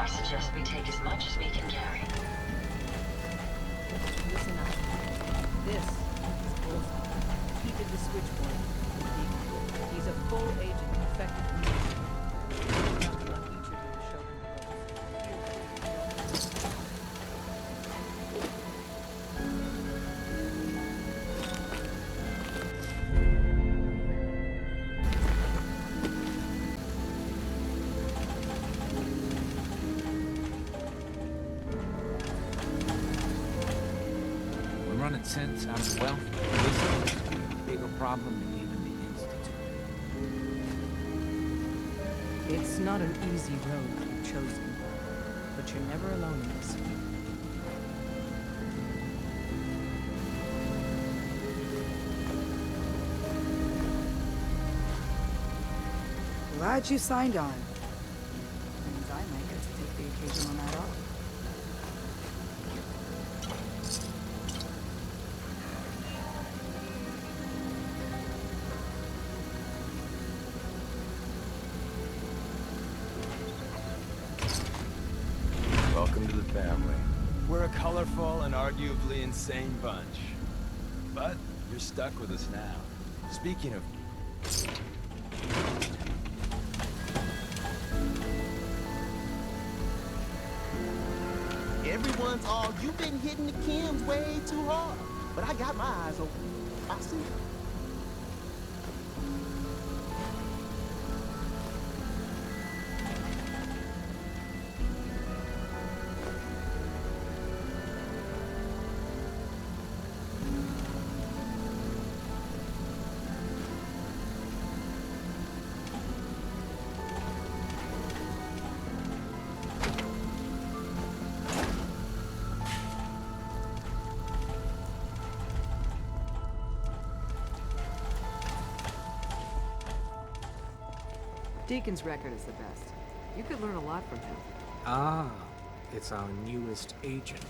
I suggest we take as much as we can carry. Listen up. This is Bullseye. He did the switchboard. He's a full agent, effective immediately. Now we want each of you to show him the ropes. Running cents out of wealth is a bigger problem than even the Institute. It's not an easy road you've chosen, but you're never alone in this. Glad you signed on. Means I might get to take the occasional night off. Welcome to the family. We're a colorful and arguably insane bunch. But you're stuck with us now. Speaking of... Everyone's all, you've been hitting the chems way too hard. But I got my eyes open. I see. Deacon's record is the best. You could learn a lot from him. Ah, it's our newest agent.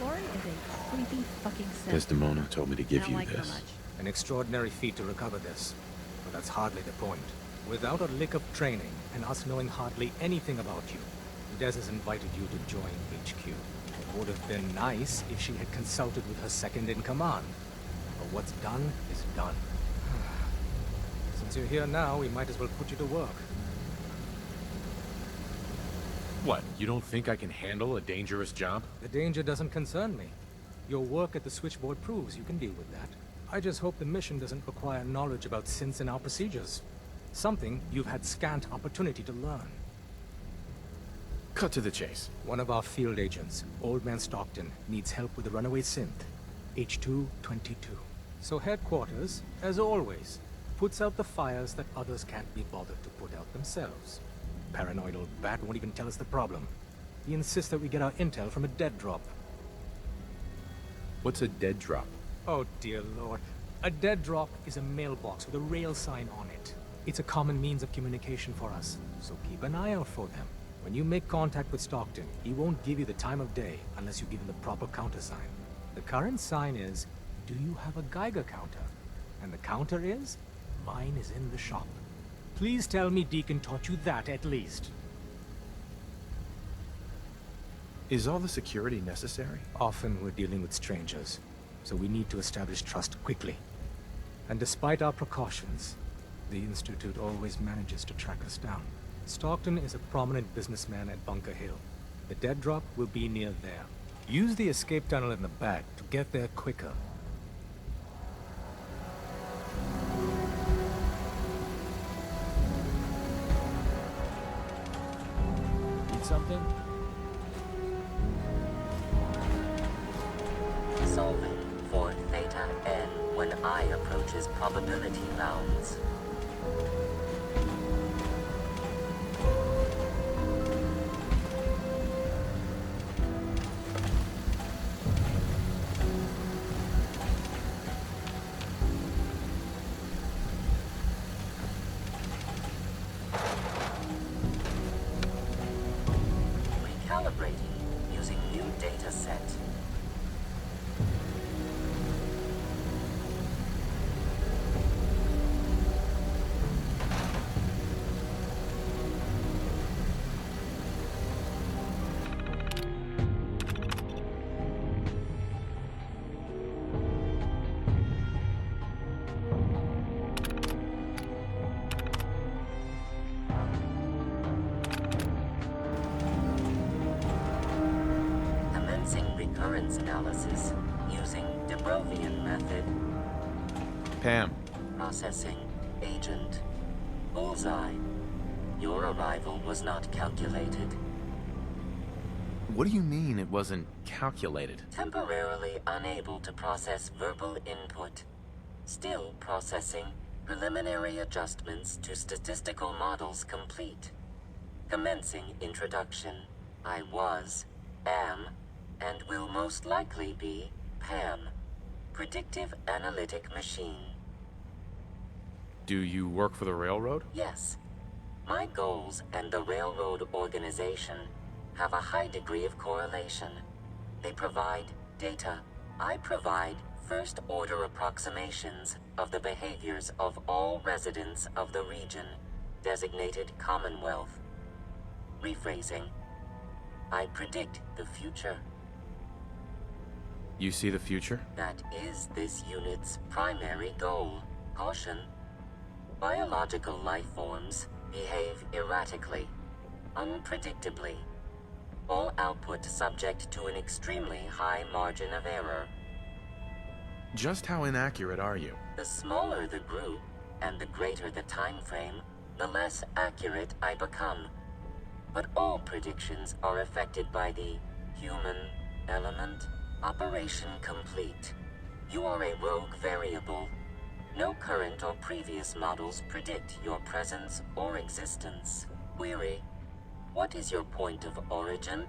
Lauren is a creepy fucking simp. Desdemona told me to I give don't you like her this. much. An extraordinary feat to recover this. But that's hardly the point. Without a lick of training, and us knowing hardly anything about you, Des has invited you to join HQ. It would have been nice if she had consulted with her second-in-command. But what's done is done. Since you're here now, we might as well put you to work. What, you don't think I can handle a dangerous job? The danger doesn't concern me. Your work at the switchboard proves you can deal with that. I just hope the mission doesn't require knowledge about synths and our procedures. Something you've had scant opportunity to learn. Cut to the chase. One of our field agents, Old Man Stockton, needs help with the runaway synth, H222. So headquarters, as always, puts out the fires that others can't be bothered to put out themselves. Paranoid old bat won't even tell us the problem. He insists that we get our intel from a dead drop. What's a dead drop? Oh dear lord. A dead drop is a mailbox with a rail sign on it. It's a common means of communication for us, so keep an eye out for them. When you make contact with Stockton, he won't give you the time of day unless you give him the proper countersign. The current sign is, do you have a Geiger counter? And the counter is, mine is in the shop. Please tell me Deacon taught you that at least. Is all the security necessary? Often we're dealing with strangers, so we need to establish trust quickly. And despite our precautions, the Institute always manages to track us down. Stockton is a prominent businessman at Bunker Hill. The dead drop will be near there. Use the escape tunnel in the back to get there quicker. Need something? Solving for theta n when I approaches probability bounds. Recalibrating using new data set. occurrence analysis using de Brovian method. Pam, Processing. Agent. Bullseye. Your arrival was not calculated. what do you mean it wasn't calculated? Temporarily unable to process verbal input. Still processing. Preliminary adjustments to statistical models complete. Commencing introduction. I was, am, and will most likely be Pam. Predictive analytic machine. Do you work for the railroad? Yes. My goals and the railroad organization have a high degree of correlation. They provide data. I provide first-order approximations of the behaviors of all residents of the region, designated Commonwealth. Rephrasing. I predict the future. You see the future? That is this unit's primary goal. Caution. Biological life forms behave erratically, unpredictably. All output subject to an extremely high margin of error. Just how inaccurate are you? The smaller the group, and the greater the time frame, the less accurate I become. But all predictions are affected by the human element. Operation complete. You are a rogue variable. No current or previous models predict your presence or existence. Query. What is your point of origin?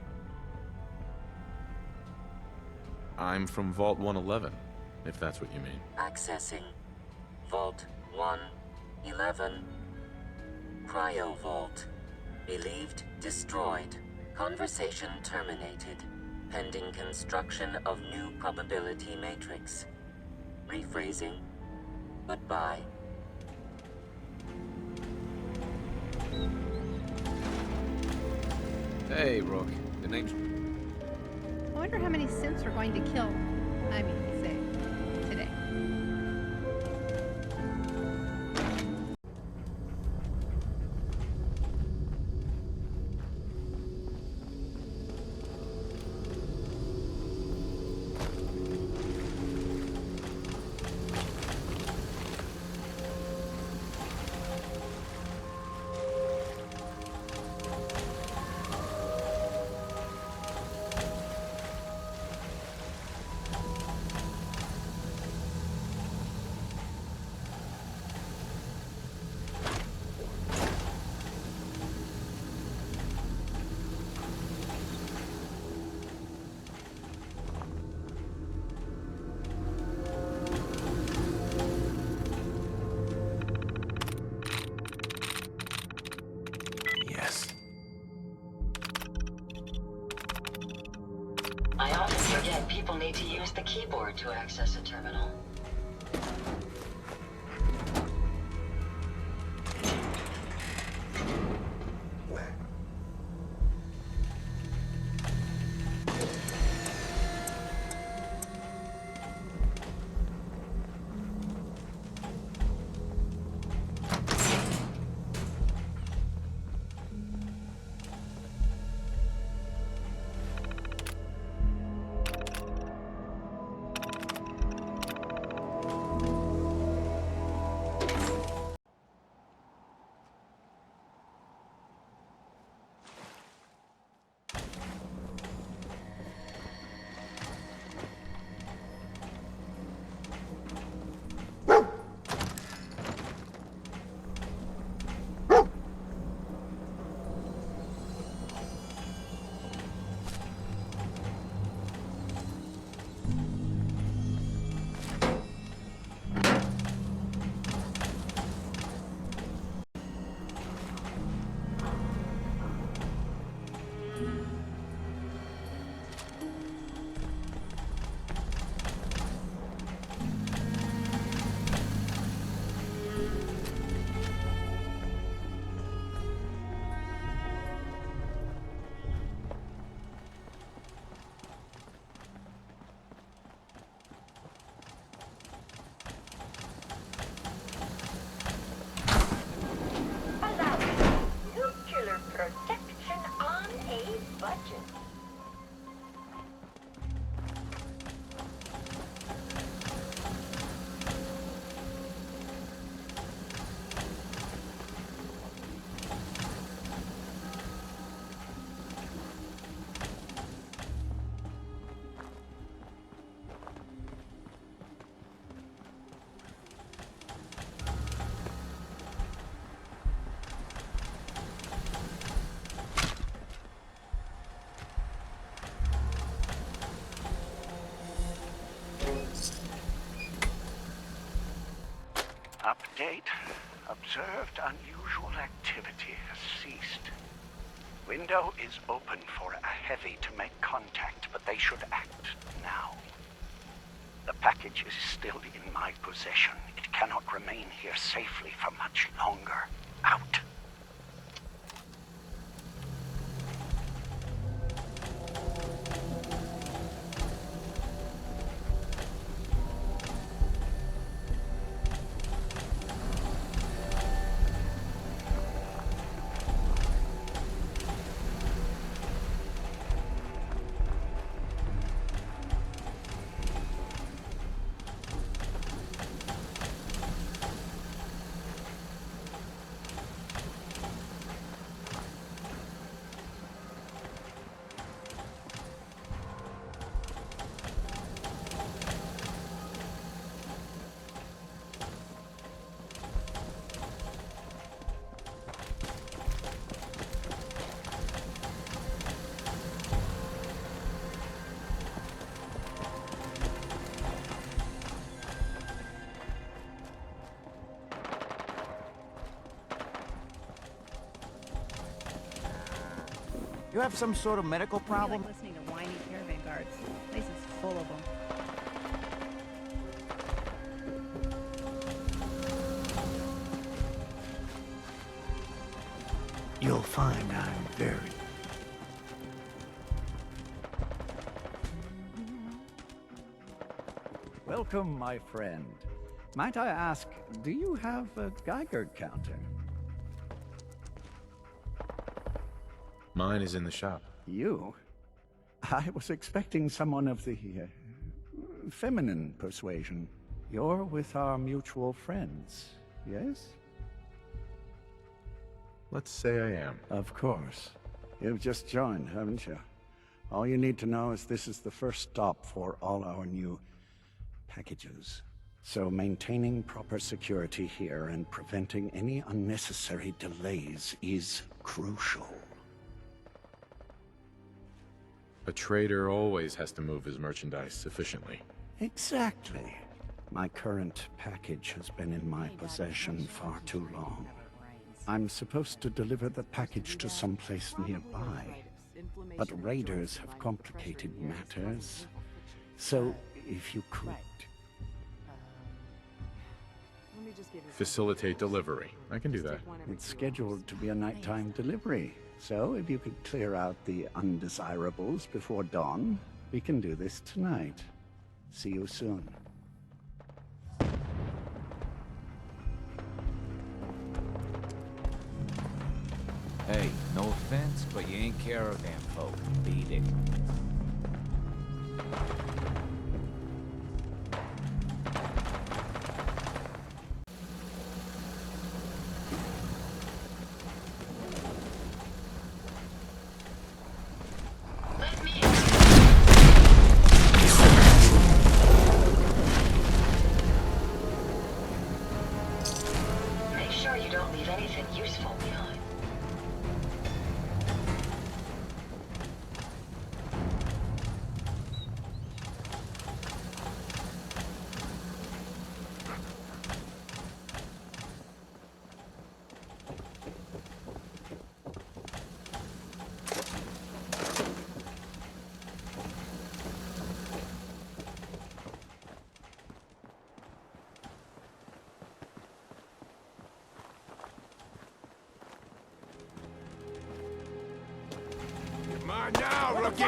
I'm from Vault 111, if that's what you mean. Accessing. Vault 111. Cryo Vault. Believed destroyed. Conversation terminated. Pending construction of new probability matrix. Rephrasing. Goodbye. Hey, Rook. The name's... I wonder how many synths we're going to kill. I mean, say, today. I often forget people need to use the keyboard to access a terminal. Update. Observed unusual activity has ceased. Window is open for a heavy to make contact, but they should act now. The package is still in my possession. It cannot remain here safely for much longer. Out. You have some sort of medical I problem? like listening to whiny caravan guards. This place is full of them. You'll find I'm very... Welcome, my friend. Might I ask, do you have a Geiger counter? Mine is in the shop. You? I was expecting someone of the feminine persuasion. You're with our mutual friends, yes? Let's say I am. Of course. You've just joined, haven't you? All you need to know is this is the first stop for all our new packages. So maintaining proper security here and preventing any unnecessary delays is crucial. A trader always has to move his merchandise efficiently. Exactly. My current package has been in my possession far too long. I'm supposed to deliver the package to someplace nearby, but raiders have complicated matters. So, if you could... Facilitate delivery. I can do that. It's scheduled to be a nighttime delivery, so if you could clear out the undesirables before dawn, we can do this tonight. See you soon. Hey, no offense, but you ain't caravan folk. Beat it. Make sure you don't leave anything useful behind. Come on now, rookie!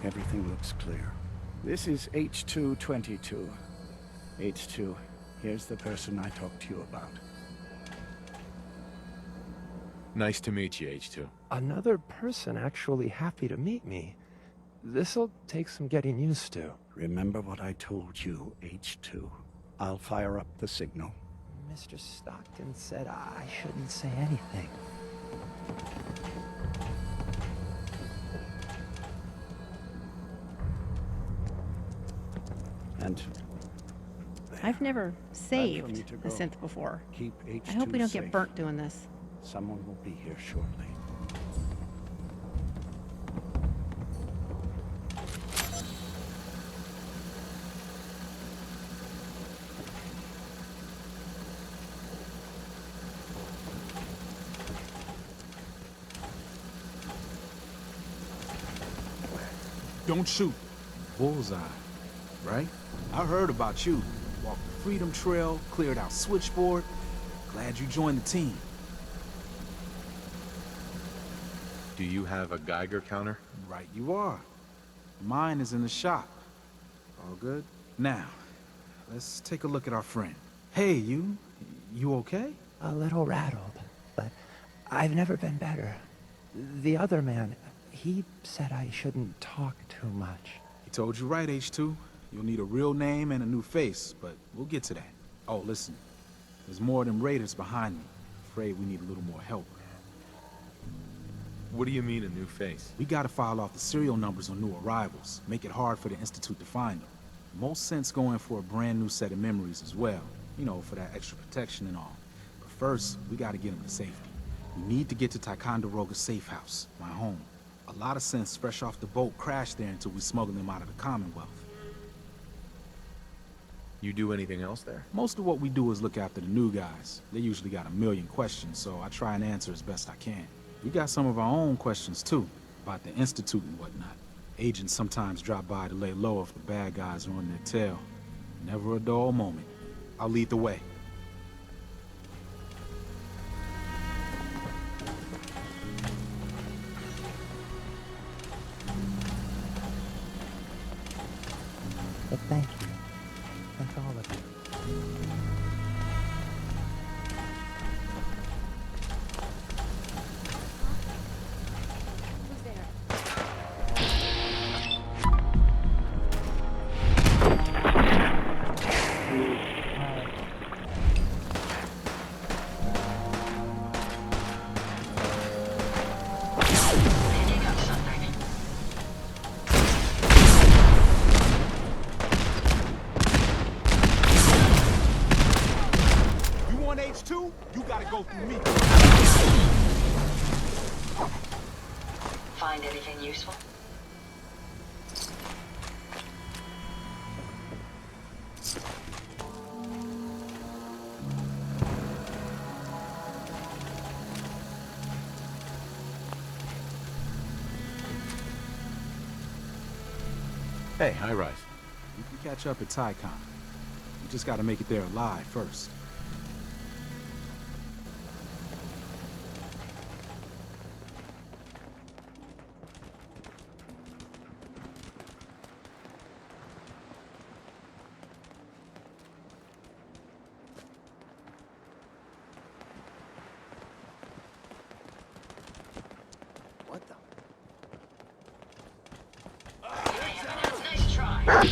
Everything looks clear. This is H222. H2, here's the person I talked to you about. Nice to meet you, H2. Another person actually happy to meet me. This'll take some getting used to. Remember what I told you, H2. I'll fire up the signal. Mr. Stockton said I shouldn't say anything. And I've never saved me to a go. synth before. Keep H2 I hope we don't safe. get burnt doing this. Someone will be here shortly. Don't shoot. Bullseye, right? I heard about you. Walked the Freedom Trail, cleared out Switchboard. Glad you joined the team. Do you have a Geiger counter? Right you are. Mine is in the shop. All good? Now, let's take a look at our friend. Hey, you okay? A little rattled, but I've never been better. The other man, he said I shouldn't talk too much. He told you right, H2. You'll need a real name and a new face, but we'll get to that. Oh, listen. There's more of them raiders behind me. Afraid we need a little more help. What do you mean, a new face? We gotta file off the serial numbers on new arrivals. Make it hard for the Institute to find them. Most sense going for a brand new set of memories as well. You know, for that extra protection and all. But first, we gotta get them to safety. We need to get to Ticonderoga's safe house, my home. A lot of sense fresh off the boat crashed there until we smuggled them out of the Commonwealth. You do anything else there? Most of what we do is look after the new guys. They usually got a million questions, so I try and answer as best I can. We got some of our own questions too, about the Institute and whatnot. Agents sometimes drop by to lay low if the bad guys are on their tail. Never a dull moment. I'll lead the way. But thank you. Thank all of you. H2, you gotta go through me. Find anything useful? Hey, High Rise. We can catch up at Tycon. We just gotta make it there alive first. What the? Nice try.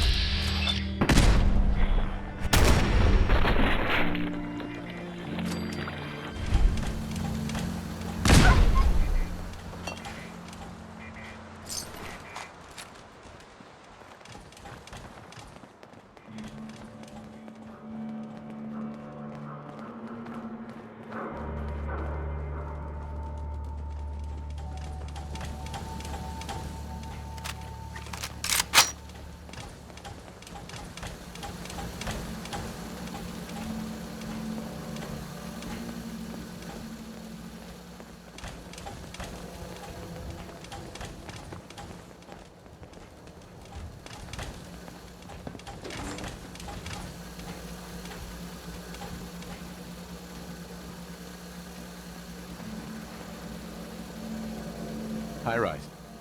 High Rise.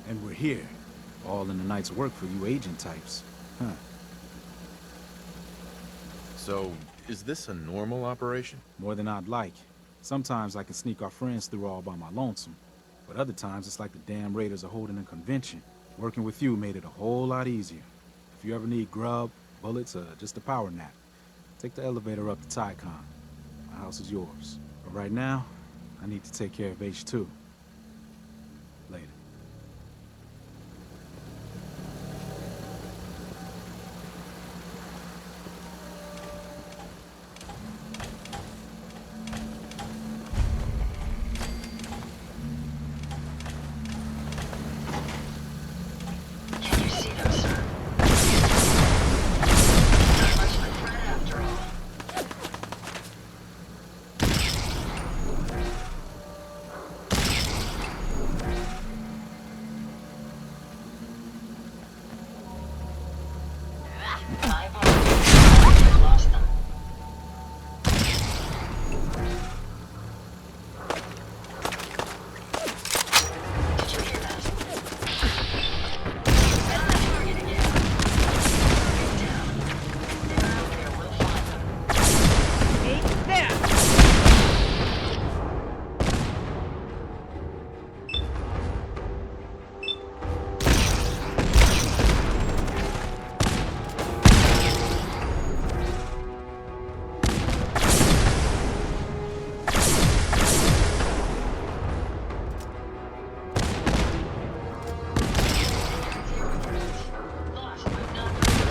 And we're here. All in the night's work for you agent types. Huh. So, is this a normal operation? More than I'd like. Sometimes I can sneak our friends through all by my lonesome. But other times it's like the damn raiders are holding a convention. Working with you made it a whole lot easier. If you ever need grub, bullets, or just a power nap, take the elevator up to Tycon. My house is yours. But right now, I need to take care of H2. Later. Can you see them, sir? Not much of a threat after all. I've already lost them. Did you hear that? Found the target again. Get down. They're out there. We'll find them. Ain't there! Lost, but not found.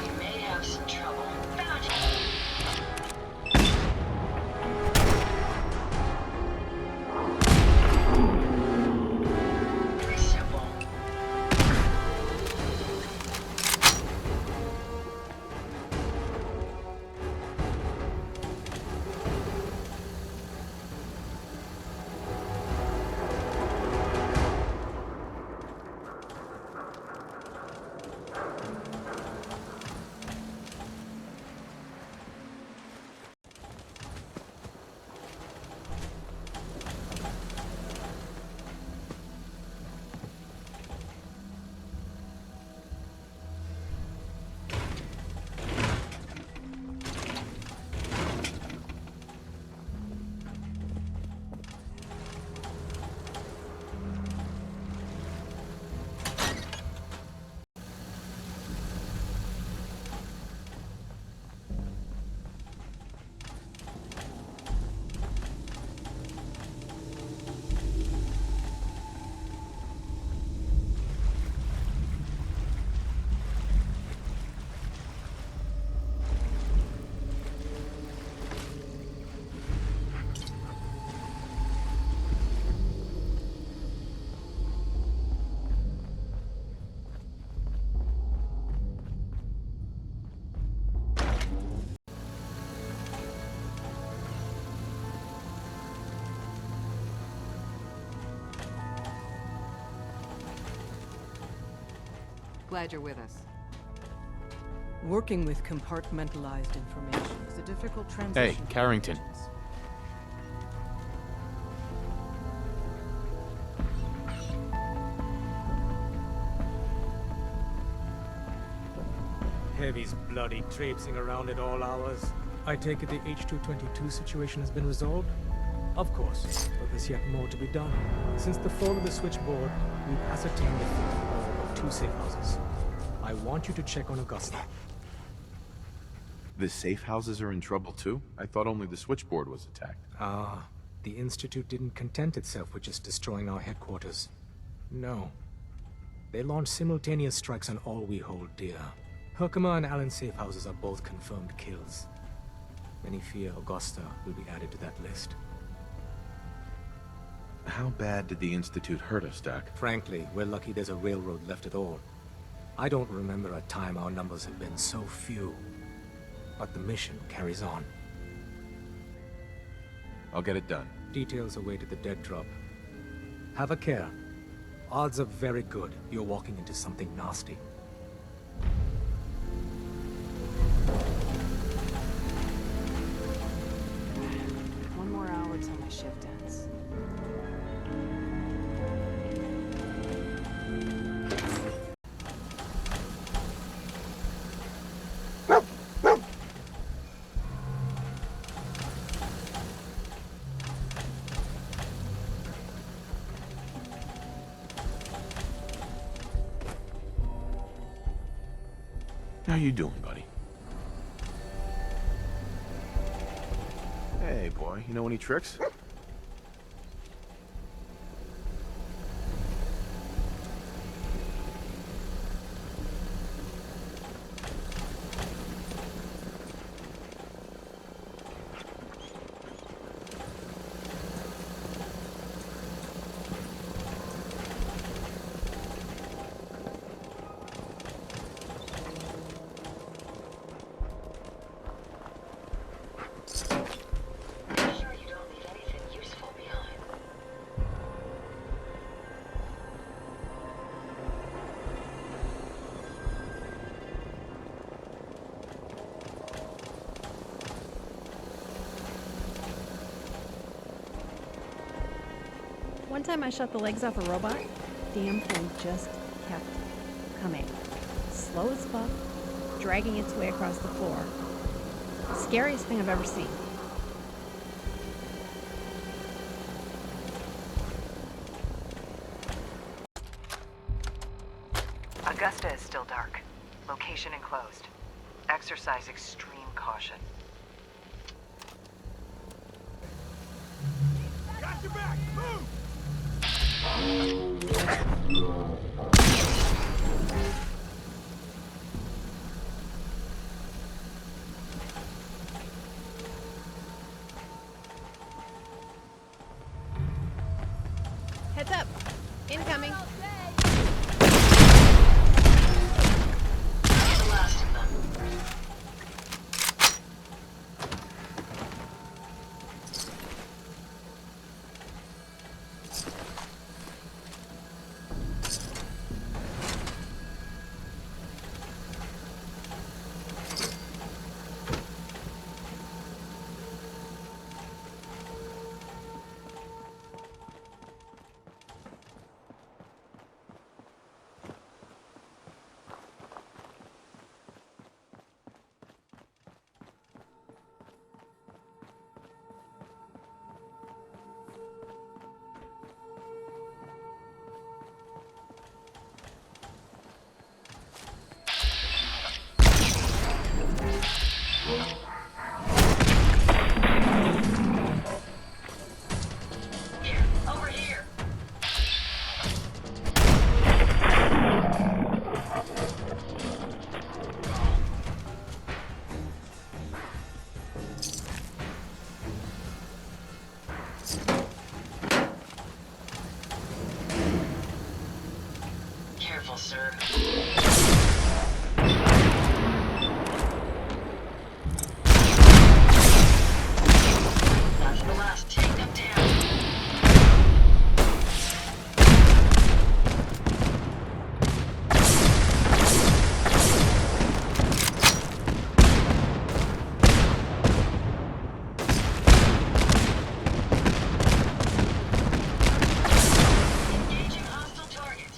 We may have some trouble. Found you. Pretty simple. Glad you're with us. Working with compartmentalized information is a difficult Hey, transition. Carrington. Heavy's bloody traipsing around at all hours. I take it the H-222 situation has been resolved? Of course, but there's yet more to be done. Since the fall of the switchboard, we've ascertained the fate of 2 safe houses. I want you to check on Augusta. The safe houses are in trouble too? I thought only the switchboard was attacked. Ah, the Institute didn't content itself with just destroying our headquarters. No. They launched simultaneous strikes on all we hold dear. Herkimer and Allen's safe houses are both confirmed kills. Many fear Augusta will be added to that list. How bad did the Institute hurt us, Doc? Frankly, we're lucky there's a railroad left at all. I don't remember a time our numbers have been so few. But the mission carries on. I'll get it done. Details await at the dead drop. Have a care. Odds are very good you're walking into something nasty. One more hour till my shift ends. How you doing, buddy? Hey, boy, you know any tricks? One time I shot the legs off a robot. Damn thing just kept coming. Slow as fuck, dragging its way across the floor. Scariest thing I've ever seen. Augusta is still dark. Location enclosed. Exercise extreme caution. Got your back! Move! Heads up! Incoming! The last of them. Here, over here. Careful, sir. That's the last. Take them down. Engaging hostile target.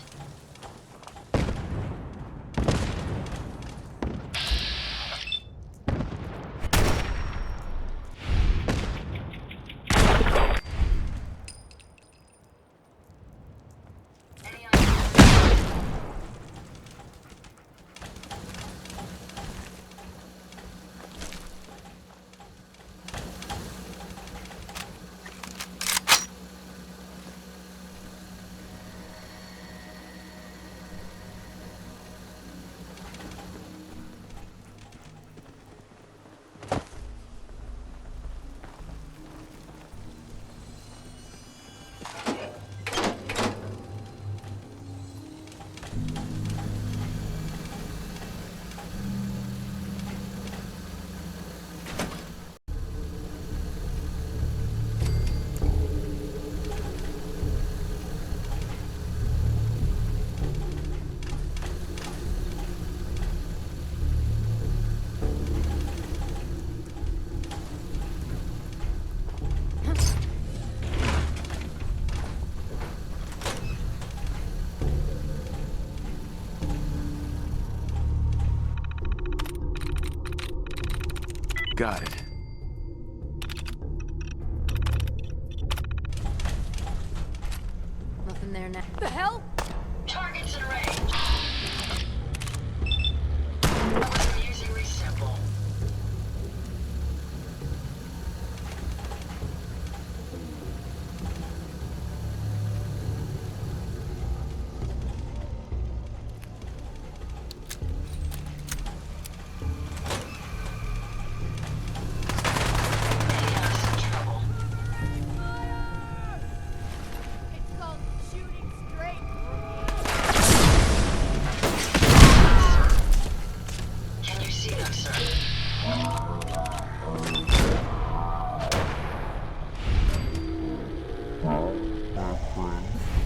Got it. Nothing there now. The hell? Targets in range. That was amusingly simple. It's called shooting straight. Can you see them, sir?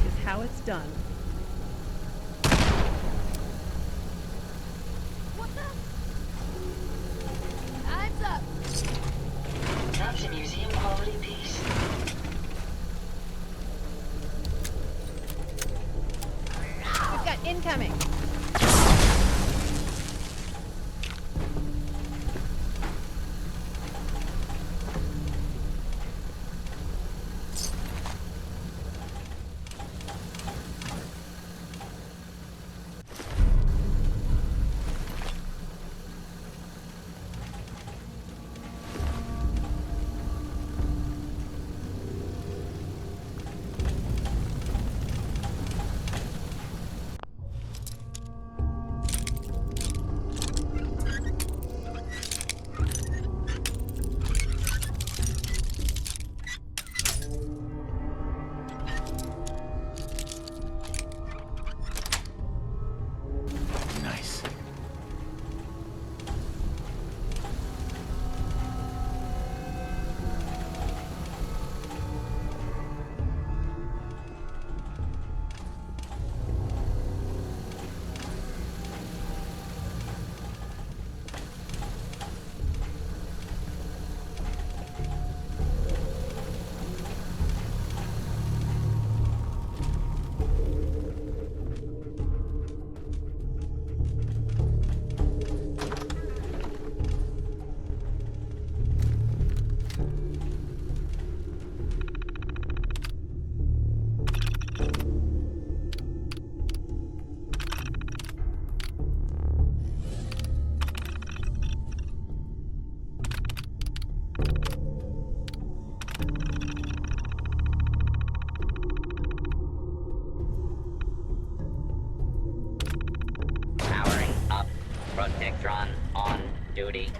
Is how it's done. What the? Time's up. That's a museum quality piece. We've got incoming. Nice. Powering up. Protectron on duty.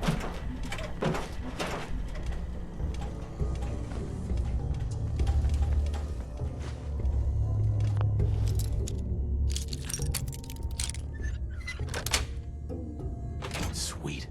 Sweet.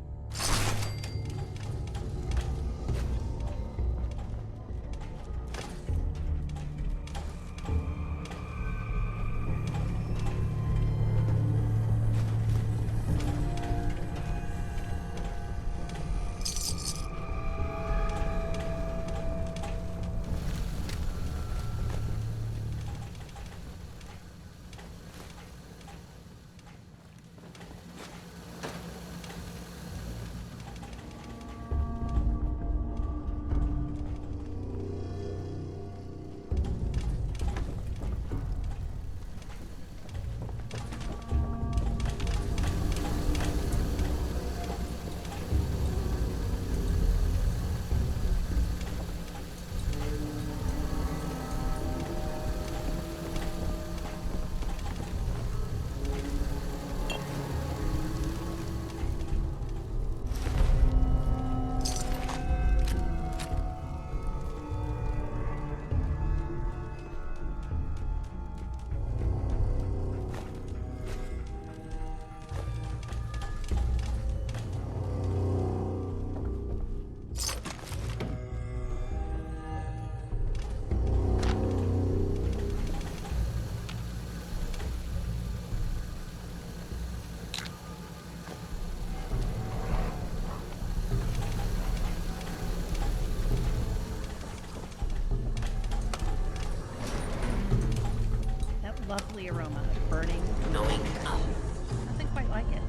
Lovely aroma of burning. Nothing quite like it.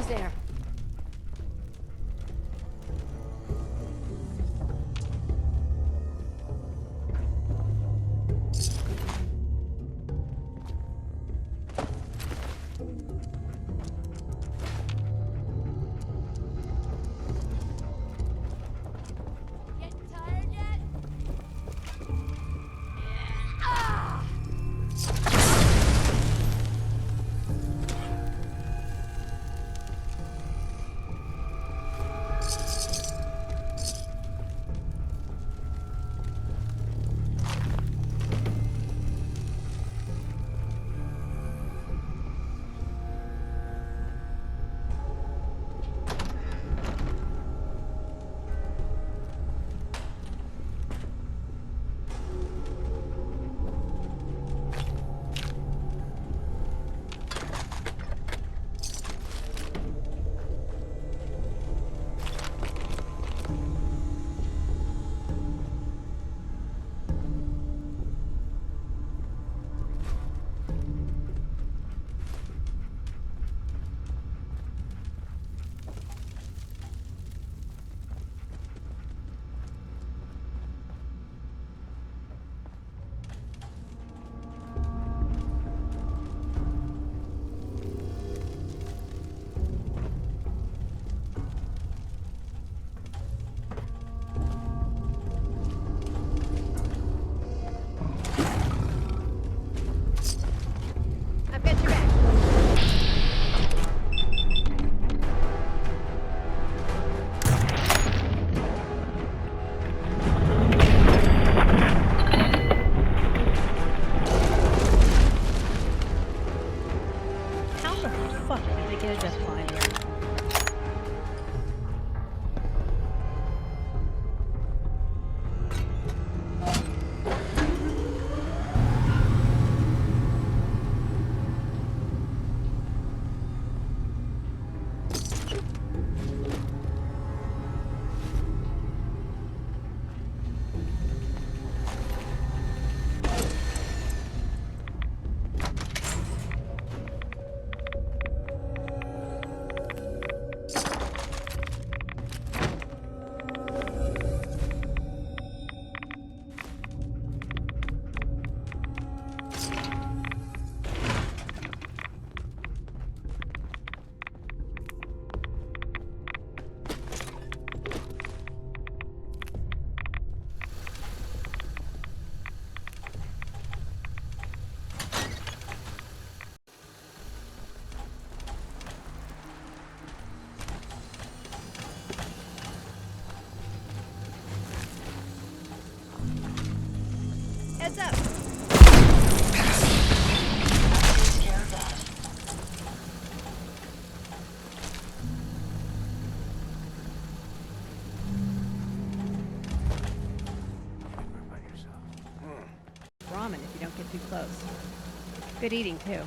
Who's there? Getting tired yet? Ah! I've got your back. How the fuck did they get a zip line here? Heads up. Ramen if you don't get too close. Good eating too.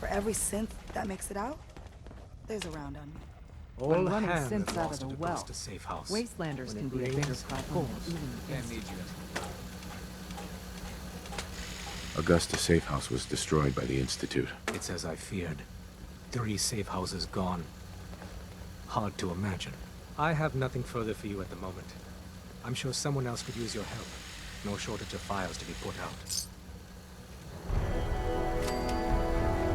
For every synth that makes it out, there's a round on me. All When running hands synths have out of lost the at well, Augusta safe house. Wastelanders When can it be a bigger rains, problem it than pours. even Can't need you. Augusta safe house was destroyed by the Institute. It's as I feared. 3 safe houses gone. Hard to imagine. I have nothing further for you at the moment. I'm sure someone else could use your help. No shortage of files to be put out.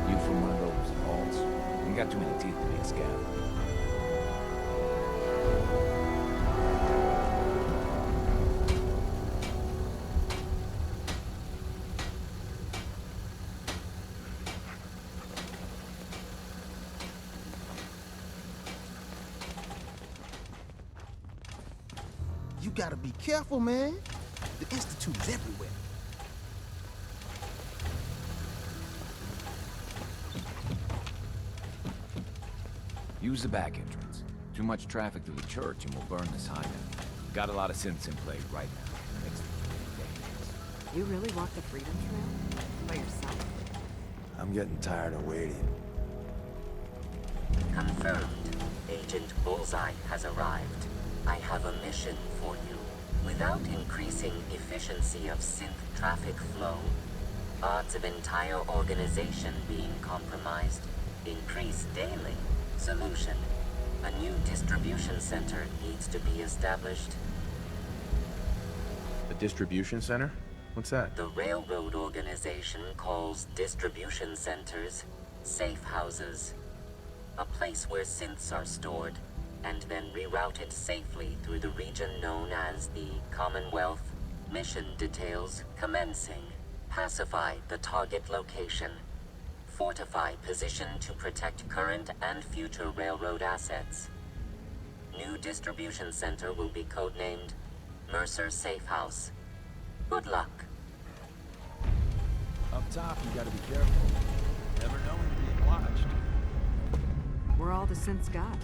You from one of those vaults? You got too many teeth to be a scab. You gotta be careful, man. The Institute is everywhere. Use the back entrance. Too much traffic through the church and we'll burn this hideout. Got a lot of synths in play right now. Makes it dangerous. You really walked the Freedom Trail? By yourself? I'm getting tired of waiting. Confirmed. Agent Bullseye has arrived. I have a mission for you. Without increasing efficiency of synth traffic flow, odds of entire organization being compromised increase daily. Solution. A new distribution center needs to be established. A distribution center? What's that? The railroad organization calls distribution centers safe houses. A place where synths are stored and then rerouted safely through the region known as the Commonwealth. Mission details commencing. Pacify the target location. Fortify position to protect current and future railroad assets. New distribution center will be codenamed Mercer Safe House. Good luck. Up top, you gotta be careful. Never know when you're being watched. We're all the synths got.